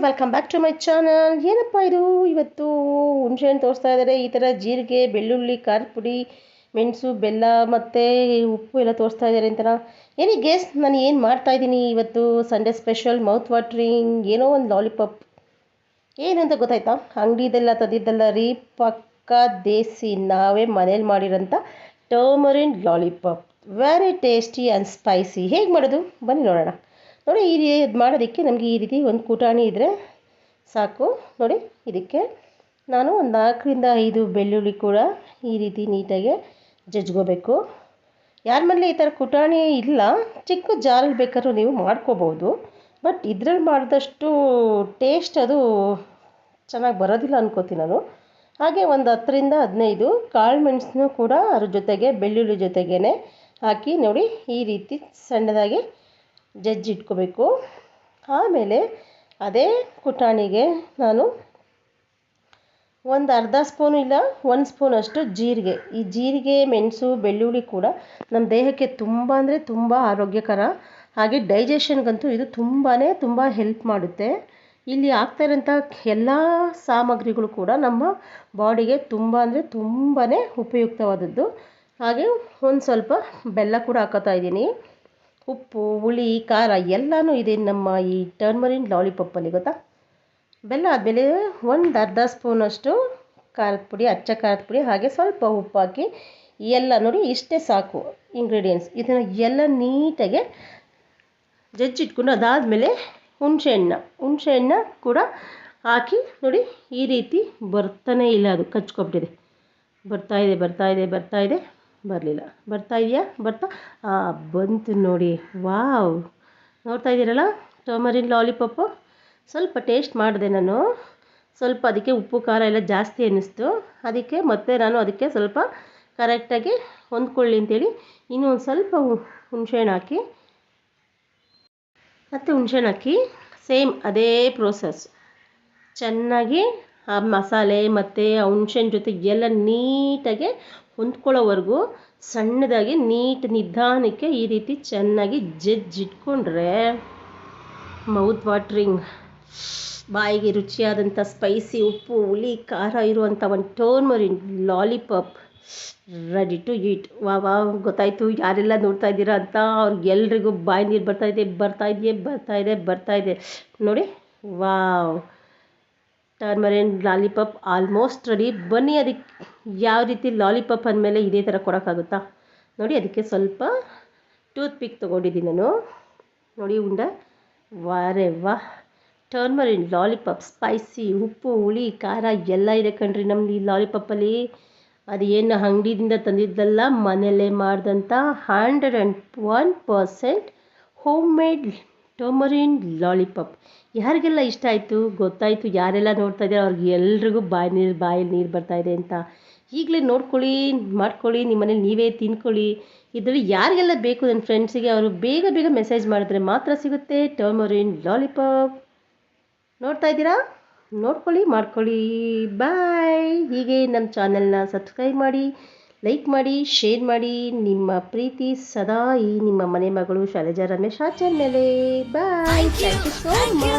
Welcome back to my channel. ಏನಪ್ಪ ಇದು ಇವತ್ತು ಹುಣಸೆಹಣ್ಣು ತೋರಿಸ್ತಾ ಇದ್ದಾರೆ. ಈ ಥರ ಜೀರಿಗೆ, ಬೆಳ್ಳುಳ್ಳಿ, ಖಾರದ ಪುಡಿ, ಮೆಣಸು, ಬೆಲ್ಲ ಮತ್ತು ಉಪ್ಪು ಎಲ್ಲ ತೋರಿಸ್ತಾ ಇದ್ದಾರೆ ಅಂತ. ಏನಿ ಗೆಸ್ ನಾನು ಏನು ಮಾಡ್ತಾಯಿದ್ದೀನಿ ಇವತ್ತು? ಸಂಡೇ ಸ್ಪೆಷಲ್ ಮೌತ್ ವಾಟ್ರಿಂಗ್ ಏನೋ ಒಂದು ಲಾಲಿಪಾಪ್. ಏನಂತ ಗೊತ್ತಾಯ್ತಾ? ಅಂಗಡಿದೆಲ್ಲ ತಂದಿದ್ದಲ್ಲ ರೀ, ಪಕ್ಕ ದೇಸಿ ನಾವೇ ಮನೇಲಿ ಮಾಡಿರೋಂಥ tamarind lollipop. Very tasty and spicy. ಹೇಗೆ ಮಾಡೋದು ಬನ್ನಿ ನೋಡೋಣ. ನೋಡಿ, ಈ ರೀತಿ ಮಾಡೋದಕ್ಕೆ ನಮಗೆ ಈ ರೀತಿ ಒಂದು ಕುಟಾಣಿ ಇದ್ದರೆ ಸಾಕು. ನೋಡಿ, ಇದಕ್ಕೆ ನಾನು ಒಂದು 4-5 ಬೆಳ್ಳುಳ್ಳಿ ಕೂಡ ಈ ರೀತಿ ನೀಟಾಗಿ ಜಜ್ಕೋಬೇಕು. ಯಾರ ಮನೇಲಿ ಈ ಥರ ಕುಟಾಣಿ ಇಲ್ಲ, ಚಿಕ್ಕ ಜಾರಲ್ಲಿ ಬೇಕಾದ್ರೂ ನೀವು ಮಾಡ್ಕೋಬೋದು. ಬಟ್ ಇದ್ರಲ್ಲಿ ಮಾಡಿದಷ್ಟು ಟೇಸ್ಟ್ ಅದು ಚೆನ್ನಾಗಿ ಬರೋದಿಲ್ಲ ಅನ್ಕೋತೀನಿ ನಾನು. ಹಾಗೆ ಒಂದು 10-15 ಕಾಳು ಮೆಣಸನ್ನು ಕೂಡ ಅದ್ರ ಜೊತೆಗೆ ಬೆಳ್ಳುಳ್ಳಿ ಜೊತೆಗೇ ಹಾಕಿ ನೋಡಿ ಈ ರೀತಿ ಸಣ್ಣದಾಗಿ ಜಜ್ಜಿಟ್ಕೋಬೇಕು. ಆಮೇಲೆ ಅದೇ ಕುಟಾಣಿಗೆ ನಾನು ಒಂದು ಅರ್ಧ ಸ್ಪೂನು ಇಲ್ಲ 1 ಸ್ಪೂನಷ್ಟು ಜೀರಿಗೆ. ಈ ಜೀರಿಗೆ, ಮೆಣಸು, ಬೆಳ್ಳುಳ್ಳಿ ಕೂಡ ನಮ್ಮ ದೇಹಕ್ಕೆ ತುಂಬ ಅಂದರೆ ತುಂಬ ಆರೋಗ್ಯಕರ. ಹಾಗೆ ಡೈಜೆಷನ್ಗಂತೂ ಇದು ತುಂಬ ಹೆಲ್ಪ್ ಮಾಡುತ್ತೆ. ಇಲ್ಲಿ ಆಗ್ತಾ ಇರೋಂಥ ಎಲ್ಲ ಸಾಮಗ್ರಿಗಳು ಕೂಡ ನಮ್ಮ ಬಾಡಿಗೆ ತುಂಬ ಅಂದರೆ ತುಂಬಾ ಉಪಯುಕ್ತವಾದದ್ದು. ಹಾಗೆ ಒಂದು ಸ್ವಲ್ಪ ಬೆಲ್ಲ ಕೂಡ ಹಾಕೋತಾ ಇದ್ದೀನಿ. ಉಪ್ಪು, ಹುಳಿ, ಖಾರ ಎಲ್ಲನೂ ಇದೆ ನಮ್ಮ ಈ ಟರ್ಮರಿನ್ ಲಾಲಿಪಾಪಲ್ಲಿ, ಗೊತ್ತಾ? ಬೆಲ್ಲ ಆದಮೇಲೆ ಒಂದು ಅರ್ಧ ಸ್ಪೂನಷ್ಟು ಖಾರದ ಪುಡಿ, ಅಚ್ಚ ಖಾರದ ಪುಡಿ, ಹಾಗೆ ಸ್ವಲ್ಪ ಉಪ್ಪು ಹಾಕಿ ಎಲ್ಲ ನೋಡಿ ಇಷ್ಟೇ ಸಾಕು ಇಂಗ್ರೀಡಿಯೆಂಟ್ಸ್. ಇದನ್ನು ಎಲ್ಲ ನೀಟಾಗಿ ಜಜ್ಜಿಟ್ಕೊಂಡು ಅದಾದಮೇಲೆ ಹುಣಸೆಹಣ್ಣ ಕೂಡ ಹಾಕಿ ನೋಡಿ ಈ ರೀತಿ ಬರ್ತಾನೆ ಇಲ್ಲ, ಅದು ಕಚ್ಕೊಬಿಟ್ಟಿದೆ. ಬರ್ತಾ ಇದೆ ಬರಲಿಲ್ಲ. ಬರ್ತಾ ಇದೆಯಾ? ಬಂತು ನೋಡಿ. ವಾವ್, ನೋಡ್ತಾ ಇದ್ದೀರಲ್ಲ ಟರ್ಮರಿನ್ ಲಾಲಿಪಾಪು. ಸ್ವಲ್ಪ ಟೇಸ್ಟ್ ಮಾಡಿದೆ ನಾನು. ಸ್ವಲ್ಪ ಅದಕ್ಕೆ ಉಪ್ಪು ಖಾರ ಎಲ್ಲ ಜಾಸ್ತಿ ಅನ್ನಿಸ್ತು. ಅದಕ್ಕೆ ಮತ್ತೆ ನಾನು ಅದಕ್ಕೆ ಸ್ವಲ್ಪ ಕರೆಕ್ಟಾಗಿ ಹೊಂದ್ಕೊಳ್ಳಿ ಅಂತೇಳಿ ಇನ್ನೂ ಒಂದು ಸ್ವಲ್ಪ ಹುಣಸೆಹಣ್ಣು ಹಾಕಿ ಸೇಮ್ ಅದೇ ಪ್ರೋಸೆಸ್ ಚೆನ್ನಾಗಿ ಆ ಮಸಾಲೆ ಮತ್ತು ಆ ಹುಣಸೆಹಣ್ಣು ಜೊತೆ ಎಲ್ಲ ನೀಟಾಗಿ ಹೊಂದ್ಕೊಳ್ಳೋವರೆಗೂ ಸಣ್ಣದಾಗಿ ನಿಧಾನಕ್ಕೆ ಈ ರೀತಿ ಚೆನ್ನಾಗಿ ಜಜ್ಜಿಟ್ಕೊಂಡ್ರೆ ಮೌತ್ ವಾಟ್ರಿಂಗ್, ಬಾಯಿಗೆ ರುಚಿಯಾದಂಥ ಸ್ಪೈಸಿ, ಉಪ್ಪು, ಹುಳಿ, ಖಾರ ಇರುವಂಥ ಒಂದು ಟರ್ಮರಿನ್ ಲಾಲಿಪಾಪ್ ರೆಡಿ ಟು ಈಟ್. ವಾ, ಗೊತ್ತಾಯಿತು ಯಾರೆಲ್ಲ ನೋಡ್ತಾ ಇದ್ದೀರಾ ಅಂತ. ಅವ್ರಿಗೆಲ್ರಿಗೂ ಬಾಯಿ ನೀರು ಬರ್ತಾ ಇದೆ ನೋಡಿ. Wow, tamarind lollipop almost ready. ಬನ್ನಿ, ಅದಕ್ಕೆ ಯಾವ ರೀತಿ ಲಾಲಿಪಾಪ್ ಅಂದಮೇಲೆ ಇದೇ ಥರ ಕೊಡೋಕ್ಕಾಗುತ್ತಾ? ನೋಡಿ, ಅದಕ್ಕೆ ಸ್ವಲ್ಪ ಟೂತ್ ಪಿಕ್ ತೊಗೊಂಡಿದ್ದೀನಿ ನಾನು. ನೋಡಿ ಉಂಡೆ. ವಾ, ಟರ್ಮರಿನ್ ಲಾಲಿಪಾಪ್ ಸ್ಪೈಸಿ, ಉಪ್ಪು, ಹುಳಿ, ಖಾರ ಎಲ್ಲ ಇದೆ ಕಣ್ರಿ ನಮ್ಮ ಈ ಲಾಲಿಪಾಪಲ್ಲಿ. ಅದು ಏನು ಅಂಗಡಿಯಿಂದ ತಂದಿದ್ದಲ್ಲ, ಮನೆಯಲ್ಲೇ ಮಾಡಿದಂಥ 101% ಹೋಮ್ ಮೇಡ್ ಟರ್ಮರಿನ್ ಲಾಲಿಪಾಪ್. ಯಾರಿಗೆಲ್ಲ ಇಷ್ಟ ಆಯಿತು ಗೊತ್ತಾಯಿತು. ಯಾರೆಲ್ಲ ನೋಡ್ತಾ ಇದ್ದಾರೆ ಅವ್ರಿಗೆಲ್ರಿಗೂ ಬಾಯಲ್ಲಿ ನೀರು ಬರ್ತಾಯಿದೆ ಅಂತ. ಈಗಲೇ ನೋಡ್ಕೊಳ್ಳಿ, ಮಾಡ್ಕೊಳ್ಳಿ, ನಿಮ್ಮ ಮನೇಲಿ ನೀವೇ ತಿನ್ಕೊಳ್ಳಿ. ಇದರಲ್ಲಿ ಯಾರಿಗೆಲ್ಲ ಬೇಕು ನನ್ನ ಫ್ರೆಂಡ್ಸಿಗೆ ಅವರು ಬೇಗ ಮೆಸೇಜ್ ಮಾಡಿದ್ರೆ ಮಾತ್ರ ಸಿಗುತ್ತೆ ಟರ್ಮರಿನ್ ಲಾಲಿಪಾಪ್. ನೋಡ್ತಾ ಇದ್ದೀರಾ? ನೋಡ್ಕೊಳ್ಳಿ, ಮಾಡ್ಕೊಳ್ಳಿ. ಬಾಯ್. ಹೀಗೆ ನಮ್ಮ ಚಾನಲ್ನ ಸಬ್ಸ್ಕ್ರೈಬ್ ಮಾಡಿ, ಲೈಕ್ ಮಾಡಿ, ಶೇರ್ ಮಾಡಿ. ನಿಮ್ಮ ಪ್ರೀತಿ ಸದಾ ಈ ನಿಮ್ಮ ಮನೆ ಮಗಳು ಶೈಲಜಾ ರಮೇಶ್ ಆಚಾರ್ ಮೇಲೆ. Bye. Thank you so much.